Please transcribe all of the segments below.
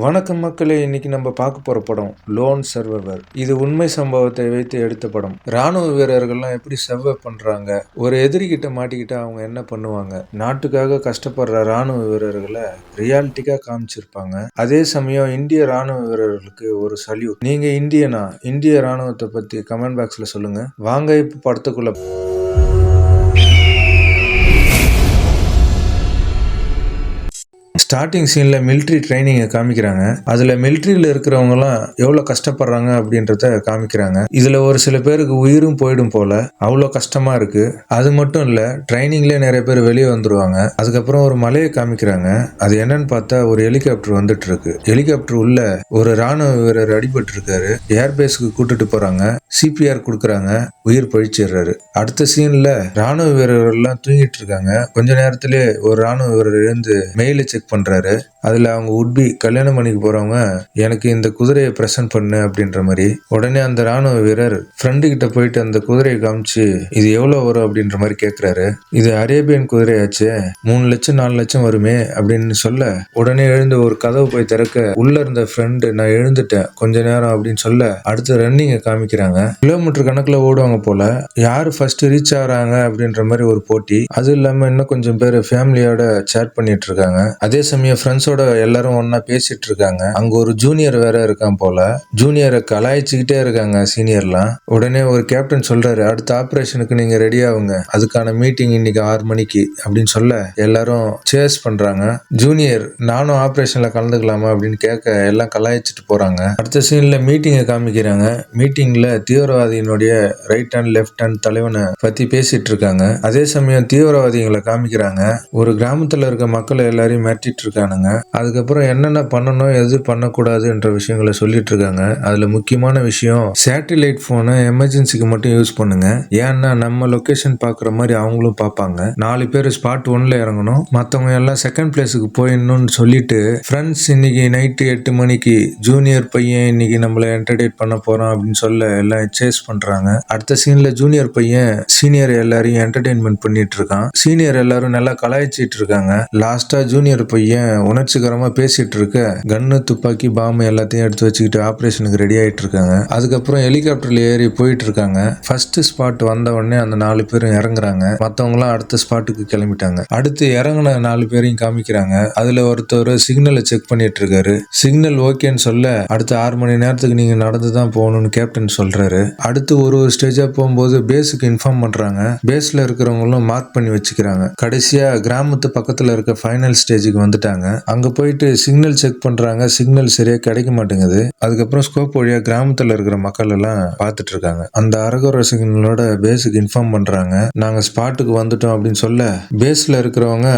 வணக்கம் மக்களே, இன்னைக்கு நம்ம பார்க்க போற படம் லோன் சர்வைவர். இது உண்மை சம்பவத்தை வைத்து எடுத்த படம். ராணுவ வீரர்கள்லாம் எப்படி சர்வை பண்றாங்க, ஒரு எதிரிகிட்ட மாட்டிக்கிட்டா அவங்க என்ன பண்ணுவாங்க, நாட்டுக்காக கஷ்டப்படுற ராணுவ வீரர்களை ரியாலிட்டிக்கா காமிச்சிருப்பாங்க. அதே சமயம் இந்திய ராணுவ வீரர்களுக்கு ஒரு சல்யூட். நீங்க இந்தியனா? இந்திய ராணுவத்தை பத்தி கமெண்ட் பாக்ஸ்ல சொல்லுங்க. வாங்க இப்ப படத்துக்குள்ள. ஸ்டார்டிங் சீனில் மிலிட்ரி ட்ரைனிங்கை காமிக்கிறாங்க. அதில் மிலிட்ரியில் இருக்கிறவங்கலாம் எவ்வளோ கஷ்டப்படுறாங்க அப்படின்றத காமிக்கிறாங்க. இதில் ஒரு சில பேருக்கு உயிரும் போயிடும் போல, அவ்வளோ கஷ்டமாக இருக்குது. அது மட்டும் இல்லை, ட்ரைனிங்லேயே நிறைய பேர் வெளியே வந்துடுவாங்க. அதுக்கப்புறம் ஒரு மலையை காமிக்கிறாங்க. அது என்னன்னு பார்த்தா ஒரு ஹெலிகாப்டர் வந்துட்டு இருக்கு. ஹெலிகாப்டர் உள்ள ஒரு ராணுவ வீரர் அடிபட்டு இருக்காரு. ஏர்பேஸுக்கு கூட்டிட்டு போறாங்க. சிபிஆர் கொடுக்குறாங்க. உயிர் பழிச்சிடுறாரு. அடுத்த சீன்ல ராணுவ வீரர்கள்லாம் தூங்கிட்டு இருக்காங்க. கொஞ்ச நேரத்திலே ஒரு ராணுவ வீரர் எழுந்து மெயிலை செக் பண்றாரு. அதுல அவங்க உட்பி கல்யாணம் பண்ணிக்கு போறவங்க எனக்கு இந்த குதிரையை பிரசன்ட் பண்ணு அப்படின்ற மாதிரி. உடனே அந்த ராணுவ வீரர் ஃப்ரெண்டு கிட்ட போயிட்டு அந்த குதிரையை காமிச்சு இது எவ்வளவு வரும் அப்படின்ற மாதிரி கேட்கிறாரு. இது அரேபியன் குதிரையாச்சு, 3 லட்சம் 4 லட்சம் வருமே அப்படின்னு சொல்ல, உடனே எழுந்து ஒரு கதவு போய் திறக்க உள்ள இருந்த ஃப்ரெண்டு நான் எழுந்துட்டேன் கொஞ்ச நேரம் அப்படின்னு சொல்ல, அடுத்து ரன்னிங்கை காமிக்கிறாங்க. கிலோமீட்டர் கணக்குல ஓடுவாங்க போல. யாரு ஃபர்ஸ்ட் ரீச் ஆகிறாங்க அப்படின்ற மாதிரி ஒரு போட்டி. அது இல்லாம இன்னும் கொஞ்சம் பேர் ஃபேமிலியோட சேட் பண்ணிட்டு இருக்காங்க. அதே சமயம் ஃப்ரெண்ட்ஸோட எல்லாரும் ஒன்னா பேசிட்டு இருக்காங்க. அங்க ஒரு ஜூனியர் வேற இருக்கான் போல. ஜூனியரை கலாய்ச்சிக்கிட்டே இருக்காங்க சீனியர்லாம். உடனே ஒரு கேப்டன் சொல்றாரு, அடுத்த ஆபரேஷனுக்கு நீங்க ரெடி ஆகுங்க, அதுக்கான மீட்டிங் இன்னைக்கு 6 மணிக்கு அப்படின்னு சொல்ல எல்லாரும் சேஸ் பண்றாங்க. ஜூனியர் நானும் ஆபரேஷன்ல கலந்துக்கலாமா அப்படின்னு கேட்க எல்லாம் கலாய்ச்சிட்டு போறாங்க. அடுத்த சீன்ல மீட்டிங்கை காமிக்கிறாங்க. மீட்டிங்ல தீவிரவாதியினுடைய ரைட் ஹேண்ட் லெஃப்ட் ஹேண்ட் தலைவனை பத்தி பேசிட்டு இருக்காங்க. அதே சமயம் தீவிரவாதிகளை காமிக்கிறாங்க. ஒரு கிராமத்துல இருக்க மக்களை எல்லாரையும் மிரட்டிட்டு இருக்கானுங்க. அதுக்கப்புறம் என்னென்ன பண்ணணும் எது பண்ணக்கூடாதுன்ற விஷயங்களை சொல்லிட்டு இருக்காங்க. அதுல முக்கியமான விஷயம், சேட்டிலைட் போனை எமர்ஜென்சிக்கு மட்டும் யூஸ் பண்ணுங்க. ஏன்னா நம்ம லொகேஷன் பாக்குற மாதிரி அவங்களும் பார்ப்பாங்க. 4 பேர் ஸ்பாட் 1ல இறங்கணும், மற்றவங்க எல்லாம் செகண்ட் பிளேஸுக்கு போயிடணும்னு சொல்லிட்டு, ஃப்ரெண்ட்ஸ் இன்னைக்கு நைட்டு 8 மணிக்கு ஜூனியர் பையன் இன்னைக்கு நம்மள என்டர்டெயின் பண்ண போறோம் அப்படின்னு சொல்ல எல்லாம் சேஸ் பண்றாங்க. அடுத்த சீன்ல ஜூனியர் பையன் சீனியர் எல்லாரையும் என்டர்டெயின்மெண்ட் பண்ணிட்டு இருக்கான். சீனியர் எல்லாரும் நல்லா கலாய்ச்சிட்டு இருக்காங்க. லாஸ்டா ஜூனியர் பையன் உணர்ச்சிகரமா பேசிட்டு இருக்க கன்னு துப்பாக்கி பாம்பு எல்லாத்தையும் எடுத்து வச்சுக்கிட்டு ஆபரேஷனுக்கு ரெடி ஆயிட்டு இருக்காங்க. அதுக்கப்புறம் ஹெலிகாப்டர்ல ஏறி போயிட்டு இருக்காங்க. ஃபர்ஸ்ட் ஸ்பாட் வந்த உடனே அந்த 4 பேரும் இறங்குறாங்க. மத்தவங்களாம் அடுத்த ஸ்பாட்டுக்கு கிளம்பிட்டாங்க. அடுத்து இறங்கின 4 பேரையும் காமிக்கிறாங்க. அதுல ஒருத்தர் சிக்னலை செக் பண்ணிட்டு இருக்காரு. சிக்னல் ஓகேன்னு சொல்ல, அடுத்த 6 மணி நேரத்துக்கு நீங்க நடந்துதான் போகணும்னு கேப்டன் சொல்றாரு. அடுத்து ஒரு ஸ்டேஜா போகும்போது பேஸுக்கு இன்ஃபார்ம் பண்றாங்க. பேஸ்ல இருக்கிறவங்களும் மார்க் பண்ணி வச்சுக்கிறாங்க. கடைசியா கிராமத்து பக்கத்துல இருக்க ஃபைனல் ஸ்டேஜுக்கு வந்துட்டாங்க. அங்க போயிட்டு சிக்னல் செக் பண்றாங்க. சிக்னல் சரியா கிடைக்க மாட்டேங்குது. அதுக்கப்புறம் ஸ்கோப் வழியா கிராமத்துல இருக்கிற மக்கள் எல்லாம் பார்த்துட்டு இருக்காங்க. அந்த அரகுர சிக்னலோட பேஸுக்கு இன்ஃபார்ம் பண்றாங்க, நாங்க ஸ்பாட்டுக்கு வந்துட்டோம் அப்படின்னு சொல்ல, பேஸ்ல இருக்கிறவங்க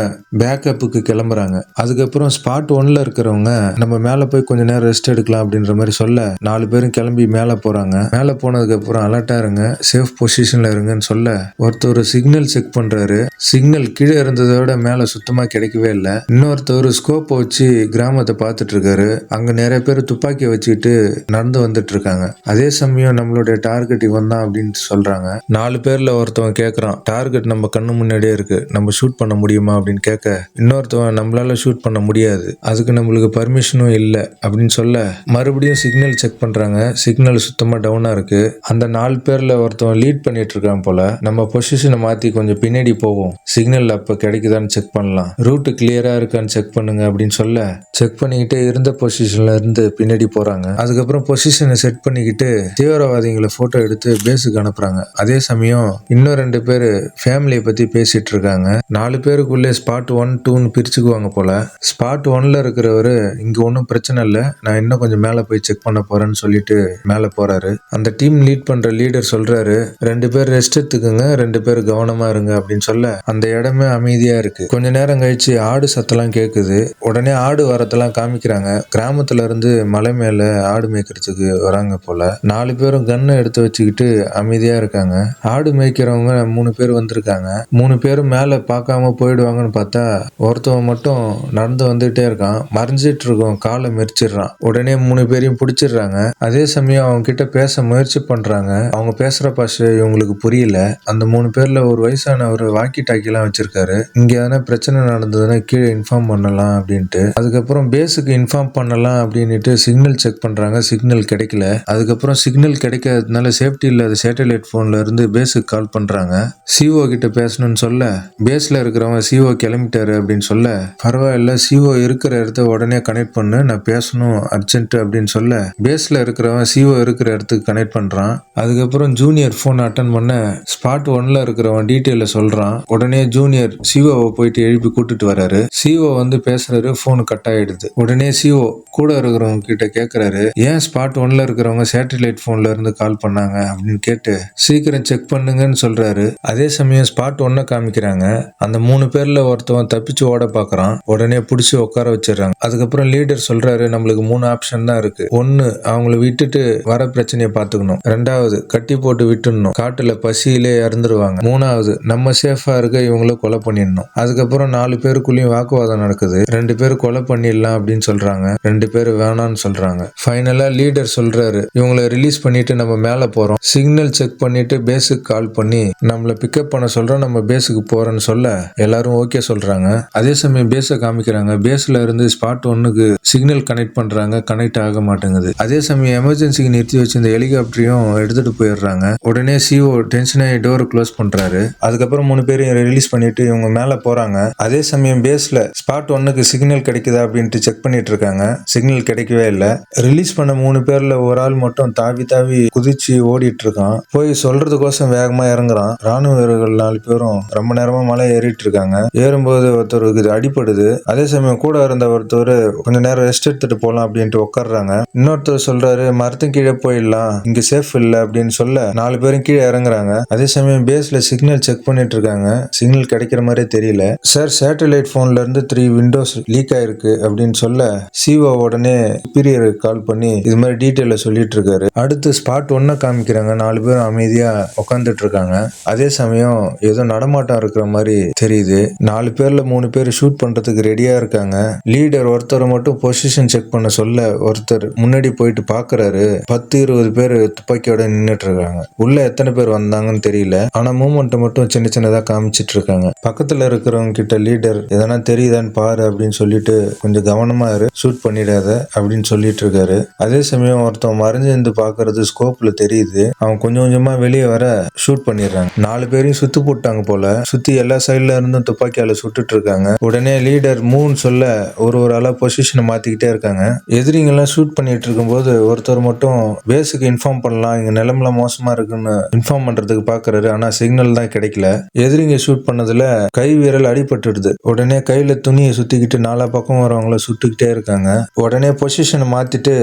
பேக்கப்புக்கு கிளம்புறாங்க. அதுக்கப்புறம் ஸ்பாட் 1ல இருக்கிறவங்க நம்ம மேல போய் கொஞ்ச நேரம் ரெஸ்ட் எடுக்கலாம் அப்படின்ற மாதிரி சொல்ல 4 பேரும் கிளம்பி மேல போறாங்க. மேல போனதுக்கு அப்புறம் அலர்ட்டா இருங்க, சேஃப் பொசிஷன்ல இருங்கன்னு சொல்ல, ஒருத்தர் சிக்னல் செக் பண்றாரு. சிக்னல் கீழே இருந்ததோட மேல சுத்தமா கிடைக்கவே இல்லை. இன்னொருத்தர் ஸ்கோப் வச்சு கிராமத்தை பார்த்துட்டு இருக்காரு. அங்க நிறைய பேர் துப்பாக்கியை வச்சுக்கிட்டு நடந்து வந்துட்டு இருக்காங்க. அதே சமயம் நம்மளுடைய டார்கெட் இவன் தான் அப்படின்னு சொல்றாங்க. 4 பேர்ல ஒருத்தவன் கேட்கறான், டார்கெட் நம்ம கண்ணு முன்னாடியே இருக்கு, நம்ம ஷூட் பண்ண முடியுமா அப்படின்னு கேட்க, இன்னொருத்தவன் நம்மளால ஷூட் பண்ண முடியாது, அதுக்கு நம்மளுக்கு பர்மிஷனும் இல்லை அப்படின்னு சொல்ல, மறுபடியும் சிக்னல் செக் பண்றாங்க. சிக்னல் சுத்தமா டவுனா இருக்கு. அந்த 4 பேர்ல ஒருத்தவன் லீட் பண்ணிட்டு இருக்கான் போல. நம்ம பொசிஷனை மாத்தி கொஞ்சம் பின்னாடி போவோம், சிக்னல் அப்ப கிடைக்குதான்னு செக் பண்ணலாம், ரூட் கிளியரா இருக்கான்னு செக் பண்ணுங்க அப்படின்னு சொல்ல, செக் பண்ணிக்கிட்டே இருந்த பொசிஷன்ல இருந்து பின்னாடி போறாங்க. அதுக்கப்புறம் பொசிஷனை செட் பண்ணிக்கிட்டு தீவிரவாதிகளை போட்டோ எடுத்து பேஸுக்கு அனுப்புறாங்க. அதே சமயம் இன்னும் 2 பேர் ஃபேமிலியை பத்தி பேசிட்டு இருக்காங்க. 4 பேருக்குள்ளே ஸ்பாட் 1, 2ன்னு பிரிச்சுக்குவாங்க போல. ஸ்பாட் 1ல இருக்கிறவரு இங்க ஒன்றும் பிரச்சனை இல்லை, நான் இன்னும் கொஞ்சம் மேல போய் செக் பண்ண போறேன்னு சொல்லிட்டு மேல போறாரு. அந்த டீம் லீட் பண்ற லீடர் சொல்றாரு, 2 பேர் ரெஸ்ட் எடுத்துக்குங்க, 2 பேர் கவனமா இருங்க அப்படின்னு சொல்ல, அந்த இடமே அமைதியா இருக்கு. கொஞ்ச நேரம் கழிச்சு ஆடு சத்தெல்லாம் கேக்குது. உடனே ஆடு வரத்தெல்லாம் காமிக்கிறாங்க. கிராமத்துல இருந்து மலை மேல ஆடு மேய்க்கிறதுக்கு வராங்க போல. 4 பேரும் கன்னை எடுத்து வச்சுக்கிட்டு அமைதியா இருக்காங்க. ஆடு மேய்க்கிறவங்க 3 பேர் வந்திருக்காங்க. 3 பேரும் மேல பார்க்காம போயிடுவாங்கன்னு பார்த்தா, ஒருத்தவன் மட்டும் நடந்து வந்துட்டே இருக்கான். மறைஞ்சிட்டு இருக்கும் காலை மெரிச்சிடுறான். உடனே 3 பேரையும் பிடிச்சிடுறாங்க. அதே சமயம் அவங்க கிட்ட பேச முயற்சி பண்றாங்க. அவங்க பேசுற பாஷை இவங்களுக்கு புரியல. அந்த 3 பேர்ல ஒரு வயசானவர் வாக்கி டாக்கி எல்லாம் வச்சிருக்காரு. இங்க எதனா பிரச்சனை நடந்ததுன்னா கீழே இன்ஃபார்ம் பண்ணலாம் அப்படின்னு அப்படின்ட்டு. அதுக்கப்புறம் பேஸுக்கு இன்ஃபார்ம் பண்ணலாம் அப்படின்ட்டு சிக்னல் செக் பண்றாங்க. சிக்னல் கிடைக்கல. அதுக்கப்புறம் சிக்னல் கிடைக்காததுனால சேஃப்டி இல்லாத சேட்டலைட் போன்ல இருந்து பேஸுக்கு கால் பண்றாங்க. சிஓ கிட்ட பேசணும்னு சொல்ல பேஸ்ல இருக்கிறவங்க சிஓ கிளம்பிட்டாரு அப்படின்னு சொல்ல, பரவாயில்ல சிஓ இருக்கிற இடத்த உடனே கனெக்ட் பண்ணு, நான் பேசணும் அர்ஜென்ட் அப்படின்னு சொல்ல பேஸ்ல இருக்கிறவன் சிஓ இருக்கிற இடத்துக்கு கனெக்ட் பண்றான். அதுக்கப்புறம் ஜூனியர் போன் அட்டன் பண்ண ஸ்பாட் 1ல இருக்கிறவன் டீட்டெயில சொல்றான். உடனே ஜூனியர் சிஓவை போயிட்டு எழுப்பி கூட்டிட்டு வராரு. சிஓ வந்து பேசுறாரு, போன் கட் ஆயிடுது. உடனே சிஓ கூட இருக்கிறவங்க கிட்ட கேக்குறாரு, ஏன் ஸ்பாட் 1ல இருக்கிறவங்க சேட்டலைட் போன்ல இருந்து கால் பண்ணாங்க அப்படின்னு கேட்டு சீக்கிரம் செக் பண்ணுங்கன்னு சொல்றாரு. அதே சமயம் ஸ்பாட் 1 காமிக்கிறாங்க. அந்த 3 பேர்ல ஒருத்தவன் தப்பிச்சு ஓட பாக்குறான். உடனே புடிச்சு உட்கார வச்சிடறாங்க. அதுக்கப்புறம் லீடர் சொல்றாரு, நம்மளுக்கு 3 ஆப்ஷன் தான் இருக்கு. 1, அவங்கள விட்டுட்டு வர பிரச்சனையை பாத்துக்கணும். 2வது, கட்டி போட்டு விட்டுடணும், காட்டுல பசியிலே இறந்துருவாங்க. 3வது, நம்ம சேஃபா இருக்க இவங்கள கொலை பண்ணிடணும். அதுக்கப்புறம் 4 பேருக்குள்ளயும் வாக்குவாதம் நடக்குது. 2 பேர் கொலை பண்ணிடலாம் அப்படின்னு சொல்றாங்க. 2 பேர் வேணான்னு சொல்றாங்க. ஃபைனலா லீடர் சொல்றாரு, இவங்களை ரிலீஸ் பண்ணிட்டு நம்ம மேல போறோம். சிக்னல் செக் பண்ணிட்டு பேஸுக்கு கால் பண்ணி நம்மள பிக்கப் பண்ண சொல்றோம், நம்ம பேஸுக்கு போறோம்னு சொல்ல எல்லாரும் ஓகே சொல்றாங்க. அதே சமயம் பேஸை காமிக்கிறாங்க. பேஸ்ல இருந்து ஸ்பாட் 1க்கு சிக்னல் கனெக்ட் பண்றாங்க, கனெக்ட் ஆக மாட்டேங்குது. அதே சமயம் எமர்ஜென்சிக்கு நிறுத்தி வச்சு இந்த ஹெலிகாப்டரையும் எடுத்துட்டு போயிடுறாங்க. உடனே சிஓ டென்ஷன் ஆகி டோர் க்ளோஸ் பண்றாரு. அதுக்கப்புறம் 3 பேரையும் ரிலீஸ் பண்ணிட்டு இவங்க மேல போறாங்க. அதே சமயம் பேஸ்ல ஸ்பாட் 1க்கு சிக்னல் கிடைக்குதா அப்படின்ட்டு செக் பண்ணிட்டு இருக்காங்க. சிக்னல் கிடைக்கவே இல்லை. ரிலீஸ் பண்ண 3 பேர்ல ஒரு ஆள் மட்டும் தாவி தாவி குதிச்சு ஓடிட்டு இருக்கான். போய் சொல்றதுக்கோசம் வேகமா இறங்குறான். ராணுவ வீரர்கள் 4 பேரும் ரொம்ப நேரமா மலை ஏறிட்டு இருக்காங்க. ஏறும்போது ஒருத்தருக்கு இது அடிப்படுது. அதே சமயம் கூட இருந்த ஒருத்தர் கொஞ்ச நேரம் ரெஸ்ட் எடுத்துட்டு போலாம் அப்படின்ட்டு உட்காடுறாங்க. இன்னொருத்தர் சொல்றாரு, மரத்தின் கீழே போயிடலாம், இங்க சேஃப் இல்ல அப்படின்னு சொல்ல 4 பேரும் கீழே இறங்குறாங்க. அதே சமயம் பேஸ்ல சிக்னல் செக் பண்ணிட்டு இருக்காங்க. சிக்னல் கிடைக்கிற மாதிரி தெரியல. சார், சேட்டலைட் போன்ல இருந்து 3 விண்டோஸ் லீக் ஆயிருக்கு அப்படின்னு சொல்ல சிஓ உடனே சுப்பீரியர் கால் பண்ணி இது மாதிரி டீட்டெயில சொல்லிட்டு இருக்காரு. அடுத்து ஸ்பாட் 1 காமிக்கிறாங்க. 4 பேரும் அமைதியா உட்காந்துட்டு இருக்காங்க. அதே சமயம் ஏதோ நடமாட்டம் இருக்கிற மாதிரி தெரியுது. 4 பேர்ல 3 பேர் ஷூட் பண்றதுக்கு ரெடியா இருக்காங்க. லீடர் ஒருத்தர் மட்டும் பொசிஷன் செக் பண்ண சொல்ல ஒருத்தர் முன்னாடி போயிட்டு பாக்குறாரு. 10-20 பேர் துப்பாக்கியோட நின்னுட்டு இருக்காங்க. உள்ள எத்தனை பேர் வந்தாங்கன்னு தெரியல. ஆனா மூமெண்ட் மட்டும் சின்ன சின்னதா காமிச்சிட்டு இருக்காங்க. பக்கத்துல இருக்கிறவங்க கிட்ட லீடர் எதனா தெரியுதான்னு பாரு அப்படின்னு சொல்லிட்டு கொஞ்சம் கவனமா இரு, ஷூட் பண்ணிடாத அப்படின்னு சொல்லிட்டு இருக்காரு. அதே சமயம் ஒருத்தன் மறைஞ்சு இருந்து பாக்குறது ஸ்கோப்ல தெரியுது. அவன் கொஞ்சம் கொஞ்சமா வெளியே வர ஷூட் பண்ணிடுறாங்க. 4 பேரையும் சுத்து போட்டாங்க போல. சுத்தி எல்லா சைட்ல இருந்தும் துப்பாக்கியால சுட்டுட்டு இருக்காங்க. உடனே லீடர் மூணு சொல்ல ஒரு ஆளா பொசிஷனை மாத்திக்கிட்டே இருக்காங்க. எதிரிங்க எல்லாம் ஷூட் பண்ணிட்டு இருக்கும்போது ஒருத்தர் மட்டும் பேஸுக்கு இன்ஃபார்ம் பண்ணலாம், இங்க நிலமெல்லாம் மோசமா இருக்குன்னு இன்ஃபார்ம் பண்றதுக்கு பாக்குறாரு. ஆனா சிக்னல் தான் கிடைக்கல. எதிரிங்க ஷூட் பண்ணதுல கை விரல் அடிபட்டுடுது. உடனே கையில துணியை சுத்திக்கிட்டு நாலா பக்கம் வரவங்கள சுட்டுக்கிட்டே இருக்காங்க. உடனே பொசிஷனை மாத்திட்டு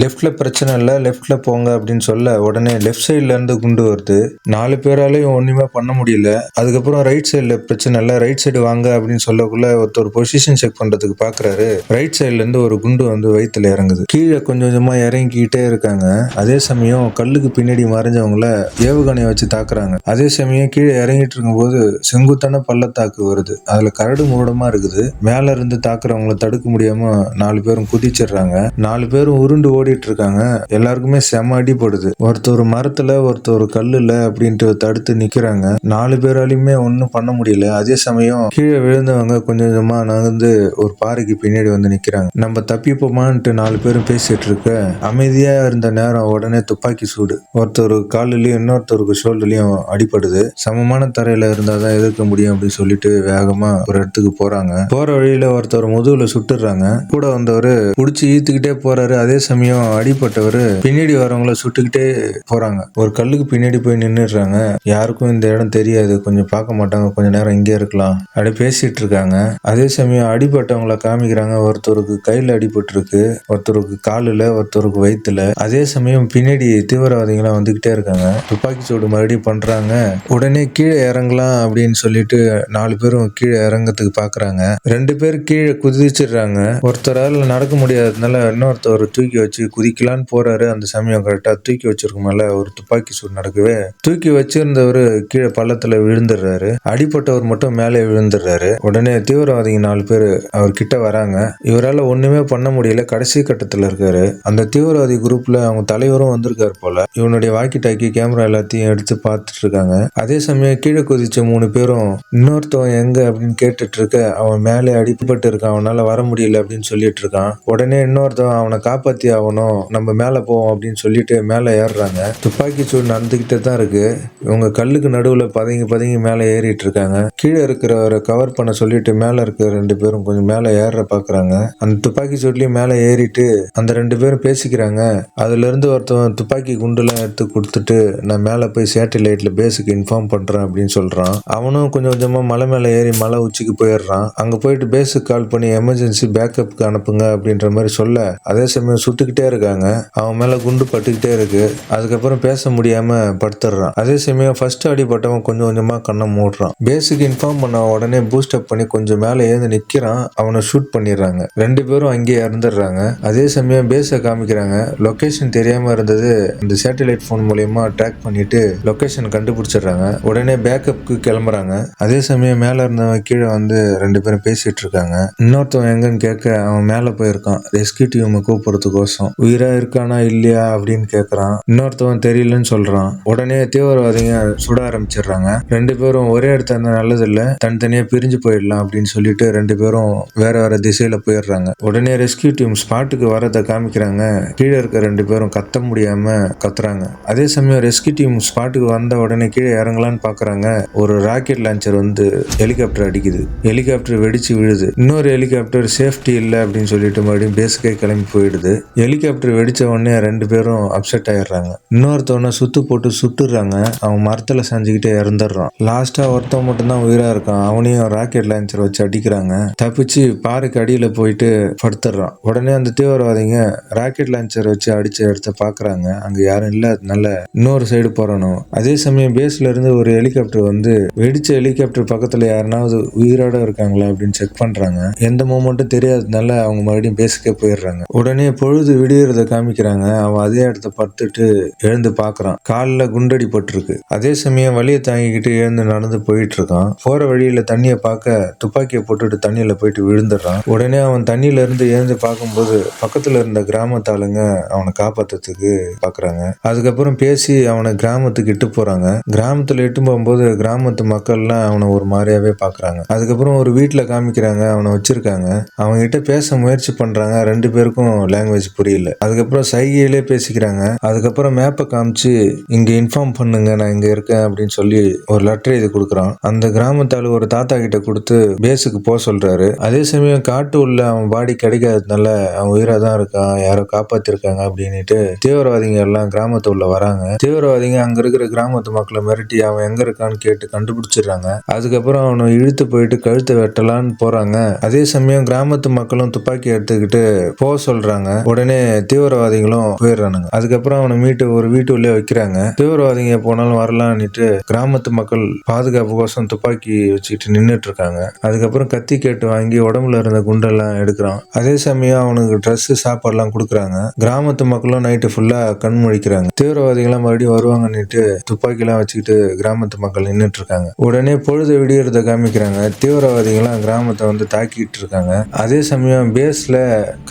லெப்ட்ல பிரச்சனை இல்ல, லெப்ட்ல போங்க அப்படின்னு சொல்ல உடனே லெப்ட் சைட்ல இருந்து குண்டு வருது. 4 பேராலையும் ஒண்ணுமே பண்ண முடியல. அதுக்கப்புறம் ரைட் சைட்ல பிரச்சனை இல்ல, ரைட் சைடு வாங்க அப்படின்னு சொல்லக்குள்ள ஒருத்தர் பொசிஷன் செக் பண்றதுக்கு பாக்குறாரு. ரைட் சைட்ல இருந்து ஒரு குண்டு வந்து வயித்துல இறங்குது. கீழே கொஞ்சம் கொஞ்சமா இறங்கிக்கிட்டே இருக்காங்க. அதே சமயம் கல்லுக்கு பின்னாடி மறைஞ்சவங்கள ஏவுகணையை வச்சு தாக்குறாங்க. அதே சமயம் கீழே இறங்கிட்டு இருக்கும்போது செங்குத்தான பள்ளத்தாக்கு வருது. அதுல கரடு மூடமா இருக்குது. மேல இருந்து தாக்குறவங்களை தடுக்க முடியாம 4 பேரும் குதிச்சிடுறாங்க. 4 பேரும் உருண்டு ஓடிட்டு இருக்காங்க. எல்லாருக்குமே செம அடிப்படுது. ஒருத்தர் மரத்துல ஒருத்தர் கல்லுல அப்படின்ட்டு தடுத்து நிக்கிறாங்க. 4 பேராலையுமே ஒன்னும் பண்ண முடியல. அதே சமயம் கீழே விழுந்தவங்க கொஞ்சம் கொஞ்சமா நகர்ந்து ஒரு பாறைக்கு பின்னாடி வந்து நிக்கிறாங்க. நம்ம தப்பிப்போமான்ட்டு 4 பேரும் பேசிட்டு இருக்க அமைதியா இருந்த நேரம் உடனே துப்பாக்கி சூடு. ஒருத்தர் காலிலையும் இன்னொருத்தருக்கு ஷோல்டர்லயும் அடிப்படுது. சமமான தரையில இருந்தாதான் எதிர்க்க முடியும் அப்படின்னு சொல்லிட்டு வேகமா ஒரு இடத்துக்கு போறாங்க. போற வழியில ஒருத்தர் முதுகுல சுட்டுறாங்க. கூட வந்தவரு புடிச்சு ஈத்துக்கிட்டே போறாரு. அதே சமயம் அடிப்பட்டவரு பின்னாடி வரவங்கள சுட்டுக்கிட்டே போறாங்க. ஒரு கல்லுக்கு பின்னாடி போய் நின்னுடுறாங்க. யாருக்கும் இந்த இடம் தெரியாது, கொஞ்சம் பார்க்க மாட்டாங்க, கொஞ்ச நேரம் இங்கே இருக்கலாம் அப்படி பேசிட்டு இருக்காங்க. அதே சமயம் அடிபட்டவங்கள காமிக்கிறாங்க. ஒருத்தருக்கு கையில அடிபட்டு இருக்கு, ஒருத்தருக்கு காலில், ஒருத்தருக்கு வயிற்றுல. அதே சமயம் பின்னாடி தீவிரவாதிகளாம் வந்துகிட்டே இருக்காங்க. துப்பாக்கி சூடு மறுபடியும் பண்றாங்க. உடனே கீழே இறங்கலாம் அப்படின்னு சொல்லிட்டு 4 பேரும் கீழே இறங்கத்துக்கு பாக்குறாங்க. 2 பேர் கீழே குதிச்சிடுறாங்க. ஒருத்தரால் நடக்க முடியாததுனால இன்னொருத்தர் தூக்கி வச்சு குதிக்கலான்னு போறாரு. அந்த சமயம் கரெக்டா தூக்கி வச்சிருக்கும் மேல ஒரு துப்பாக்கி சூடு நடக்கவே தூக்கி வச்சிருந்தவரு கீழே பள்ளத்துல விழுந்துடுறாரு. அடிப்பட்டவர் மட்டும் மேலே விழுந்துடுறாரு. உடனே தீவிரவாதிங்க 4 பேர் அவர் கிட்ட வராங்க. இவரால் ஒண்ணுமே பண்ண முடியல, கடைசி கட்டத்துல இருக்காரு. அந்த தீவிரவாதி குரூப்ல அவங்க தலைவரும் வந்திருக்காரு போல. இவனுடைய வாக்கி டாக்கி கேமரா எல்லாத்தையும் எடுத்து பார்த்துட்டு இருக்காங்க. அதே சமயம் கீழே குதிச்ச 3 பேரும் இன்னொருத்தவன் எங்க அப்படின்னு கேட்டுட்டு இருக்க அவன் மேலே அடிபட்டு இருக்க இருக்கான், அவனால வர முடியல அப்படின்னு சொல்லிட்டு இருக்கான். உடனே இன்னொருத்தவன் அவனை காப்பாத்தி ஆகணும், நம்ம மேல போவோம் அப்படின்னு சொல்லிட்டு மேல ஏறுறாங்க. துப்பாக்கி சூடு நடந்துகிட்டே தான் இருக்கு. இவங்க கல்லுக்கு நடுவுல பதுங்கி பதுங்கி மேல ஏறிட்டு இருக்காங்க. கீழே இருக்கிறவரை கவர் பண்ண சொல்லிட்டு மேல இருக்கிற 2 பேரும் கொஞ்சம் மேல ஏற பாக்குறாங்க. அந்த துப்பாக்கி சூட்லயும் மேல ஏறிட்டு அந்த 2 பேரும் பேசிக்கிறாங்க. அதுல இருந்து ஒருத்தவன் துப்பாக்கி குண்டுலாம் எடுத்து கொடுத்துட்டு நான் மேல போய் சேட்டலைட்ல பேஸுக்கு இன்ஃபார்ம் பண்றேன் அப்படின்னு சொல்றான். அவனும் கொஞ்சம் கொஞ்சமா மலை மேல ஏறி மலை உச்சிக்கு போயிடுறான். அங்க போயிட்டு பேஸுக்கு கால் பண்ணி எமர்ஜென்சி பேக்கப்புக்கு அனுப்புங்க அப்படின்ற மாதிரி சொல்ல, அதே சமயம் சுட்டுக்கிட்டே இருக்காங்க. அவன் மேல குண்டு பட்டுக்கிட்டே இருக்கு. அதுக்கப்புறம் பேச முடியாம படுத்துடுறான். அதே சமயம் ஃபர்ஸ்ட் அடிபட்டவன் கொஞ்சம் கொஞ்சமா கண்ணை மூடுறான். பேஸுக்கு இன்ஃபார்ம் பண்ண உடனே பூஸ்ட் அப் பண்ணி கொஞ்சம் மேல ஏந்து நிக்கிறான். அவனை ஷூட் பண்ணிடுறாங்க. 2 பேரும் அங்கேயே இறந்துடுறாங்க. அதே சமயம் பேஸை காமிக்கிறாங்க. லொகேஷன் தெரியாம இருந்தது இந்த சேட்டலைட் போன் மூலியமா ட்ராக் பண்ணிட்டு லொகேஷன் கண்டுபிடிச்சிடுறாங்க. உடனே பேக்கப்புக்கு கிளம்புறாங்க. அதே சமயம் மேல இருந்தவன் கீழே வந்து 2 பேரும் பேசிட்டு இருக்காங்க. இன்னொருத்தவன் எங்கன்னு கேட்க அவன் மேல போயிருக்கான் ரெஸ்கியூ டீமை கூப்பிடுறதுக்கோசம். உயிரா இருக்கானா இல்லையா அப்படின்னு கேக்குறான். இன்னொருத்தவன் தெரியலன்னு சொல்றான். உடனே தீவிரவாதிங்க சுட ஆரம்பிச்சிடுறாங்க. 2 பேரும் ஒரே இடத்துல இருந்தா நல்லது இல்ல, தனித்தனியா பிரிஞ்சு போயிடலாம் அப்படின்னு சொல்லிட்டு 2 பேரும் வேற வேற திசையில போயிடுறாங்க. உடனே ரெஸ்கியூ டீம் ஸ்பாட்டுக்கு வரதை காமிக்கிறாங்க. கீழே இருக்க 2 பேரும் கத்த முடியாம கத்துறாங்க. அதே சமயம் ரெஸ்கியூ டீம் ஸ்பாட்டுக்கு வந்த உடனே கீழே இறங்கலான்னு பாக்குறாங்க. ஒரு ராக்கெட் லான்ச்சர் வந்து ஹெலிகாப்டர் அடிக்குது. ஹெலிகாப்டர் வெடிச்சு விழுது. இன்னொரு ஹெலிகாப்டர் சேஃப்டி இல்லை அப்படின்னு சொல்லிட்டு மறுபடியும் பேஸுக்கே கிளம்பி போயிடுது. ஹெலிகாப்டர் வெடிச்ச உடனே 2 பேரும் அப்செட் ஆயிடுறாங்க. இன்னொருத்தவனை சுத்து போட்டு சுட்டுறாங்க. அவன் மரத்துல செஞ்சுக்கிட்டே இறந்துடுறான். லாஸ்டா ஒருத்தவன் மட்டும் தான் உயிரா இருக்கான். அவனையும் ராக்கெட் லான்ச்சர் வச்சு அடிக்கிறாங்க. தப்பிச்சு பாறைக்கு அடியில போயிட்டு படுத்துடுறான். உடனே அந்த தீவிரவாதிங்க ராக்கெட் லான்ச்சர் வச்சு அடிச்ச இடத்த பாக்குறாங்க. அங்க யாரும் இல்ல, அதனால இன்னொரு சைடு போறணும். அதே சமயம் பேஸ்ல இருந்து ஒரு ஹெலிகாப்டர் வந்து வெடிச்ச ஹெலிகாப்டர் பக்கத்துல யாருனாவது உயிரோட இருக்காங்களா அப்படின்னு செக் பண்றாங்க. எந்த மூமெண்ட்டும் தெரியாததுனால அவங்க மறுபடியும் பேஸுக்கே போயிடுறாங்க. உடனே பொழுது விடியறத காமிக்கிறாங்க. அவன் அதே இடத்த படுத்துட்டு எழுந்து பாக்குறான். காலில் குண்டடி பட்டிருக்கு. அதே சமயம் வலியை தாங்கிக்கிட்டு எழுந்து நடந்து போயிட்டு இருக்கான். போற வழியில தண்ணியை பார்க்க துப்பாக்கியை போட்டுட்டு தண்ணியில போயிட்டு விழுந்துடுறான். உடனே அவன் தண்ணியில இருந்து எழுந்து பார்க்கும்போது பக்கத்துல இருந்த கிராமத்தாளுங்க அவனை காப்பாத்துறதுக்கு பாக்குறாங்க. அதுக்கப்புறம் பேசி அவனை கிராமத்துக்கு இட்டு போறாங்க. கிராமத்துல இட்டு போகும்போது கிராமத்து மக்கள்லாம் அவனை ஒரு மாதிரியாவே பாக்குறாங்க. அதுக்கப்புறம் ஒரு வீட்டுல காமிக்கிறாங்க. அவனை வச்சிருக்காங்க. அவங்க கிட்ட பேச முயற்சி பண்றாங்க. 2 பேருக்கும் லாங்குவேஜ் புரியல. அதுக்கப்புறம் சைகையிலே பேசிக்கிறாங்க. அதுக்கப்புறம் மேப்பை காமிச்சு இங்க இன்ஃபார்ம் பண்ணுங்க, நான் இங்க இருக்கேன் அப்படின்னு சொல்லி ஒரு லெட்டர் இது கொடுக்குறான். அந்த கிராமத்தால் ஒரு தாத்தா கிட்ட கொடுத்து பேஸுக்கு போக சொல்றாரு. அதே சமயம் காட்டு உள்ள அவன் பாடி கிடைக்காததுனால அவன் உயிரா தான் இருக்கான், யாரோ காப்பாத்திருக்காங்க அப்படின்னுட்டு தீவிரவாதிங்க எல்லாம் கிராமத்து உள்ள வராங்க. தீவிரவாதிங்க அங்க இருக்கிற கிராமத்து மக்களை மிரட்டி அவன் எங்க இருக்கான்னு கேட்டு கண்டுபிடிச்சிடுறாங்க. அதுக்கப்புறம் அவனை இழுத்து போயிட்டு கழுத்தை வெட்டலான்னு போறாங்க. அதே சமயம் கிராமத்து மக்களும் துப்பாக்கி எடுத்துக்கிட்டு போக சொல்றாங்க. உடனே தீவிரவாதிகளும் போயிடுறானுங்க. அதுக்கப்புறம் அவனை மீட்டு ஒரு வீட்டு உள்ளே வைக்கிறாங்க. தீவிரவாதிங்க போனாலும் வரலான்னுட்டு கிராமத்து மக்கள் பாதுகாப்பு கோசம் துப்பாக்கி வச்சுக்கிட்டு நின்றுட்டு இருக்காங்க. அதுக்கப்புறம் கத்தி கேட்டு வாங்கி உடம்புல இருந்த குண்டெல்லாம் எடுக்கிறான். அதே சமயம் அவனுக்கு ட்ரெஸ் சாப்பாடுலாம் கொடுக்குறாங்க. கிராமத்து மக்களும் நைட்டு ஃபுல்லா கண் முழிக்கிறாங்க. தீவிரவாதிகளாம் மறுபடியும் வருவாங்கன்னுட்டு துப்பாக்கி எல்லாம் வச்சுக்கிட்டு கிராமத்து மக்கள் நின்றுட்டு இருக்காங்க. உடனே பொழுது விடியறத காமிக்கிறாங்க. தீவிரவாதிகளாம் கிராமத்தை வந்து தாக்கிட்டு இருக்காங்க. அதே சமயம் பேஸ்ல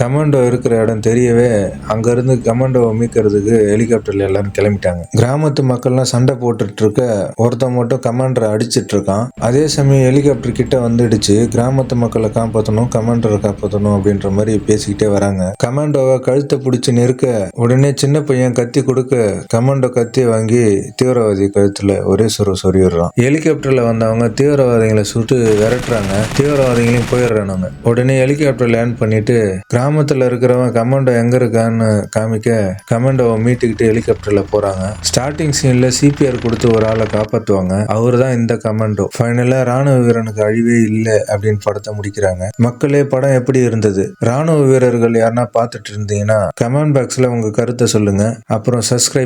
கமாண்டோ இருக்கிற இடம் தெரியவே அங்க இருந்து கமாண்டோவை மீட்கிறதுக்கு ஹெலிகாப்டர்ல எல்லாரும் கிளம்பிட்டாங்க. கிராமத்து மக்கள்லாம் சண்டை போட்டுட்டு இருக்க ஒருத்தன் மட்டும் கமாண்டரை அடிச்சிட்டு இருக்கான். அதே சமயம் ஹெலிகாப்டர் கிட்ட வந்துடுச்சு. கிராமத்து மக்களை காப்பாற்றணும், கமாண்டரை காப்பாற்றணும் அப்படின்ற மாதிரி பேசிக்கிட்டே வராங்க. கமாண்டோவை கழுத்தை பிடிச்சி நெருக்க உடனே சின்ன பையன் கத்தி கொடுக்க கமாண்டோ கத்தியை வாங்கி தீவிரவாதி கழுத்துல ஒரே சொருவிடுறான். ஹெலிகாப்டர்ல வந்தவங்க தீவிரவாதிகளை சுட்டு விரட்டுறாங்க. தீவிரவாதிகளையும் போயிடுறானுங்க. உடனே ஹெலிகாப்டர் லேண்ட் பண்ணிட்டு கிராமத்துல இருக்கிறவன் கமாண்டோ எங்க இருக்கான்னு காமிக்க கமாண்டோவை மீட்டுக்கிட்டு ஹெலிகாப்டர்ல போறாங்க. ஸ்டார்டிங் சீன்ல சிபிஆர் கொடுத்து ஒரு ஆளை காப்பாத்துவாங்க. அவரு தான் இந்த கமாண்டோ. ஃபைனலா ராணுவ வீரனுக்கு அழிவே இல்லை அப்படின்னு படத்தை முடிக்கிறாங்க. மக்களே, படம் எப்படி இருந்தது? ராணுவ வீரர்கள் யாருன்னா பார்த்துட்டு இருந்தீங்கன்னா கமெண்ட் பாக்ஸ்ல உங்க கருத்தை சொல்லுங்க. அப்புறம் சப்ஸ்கிரைப்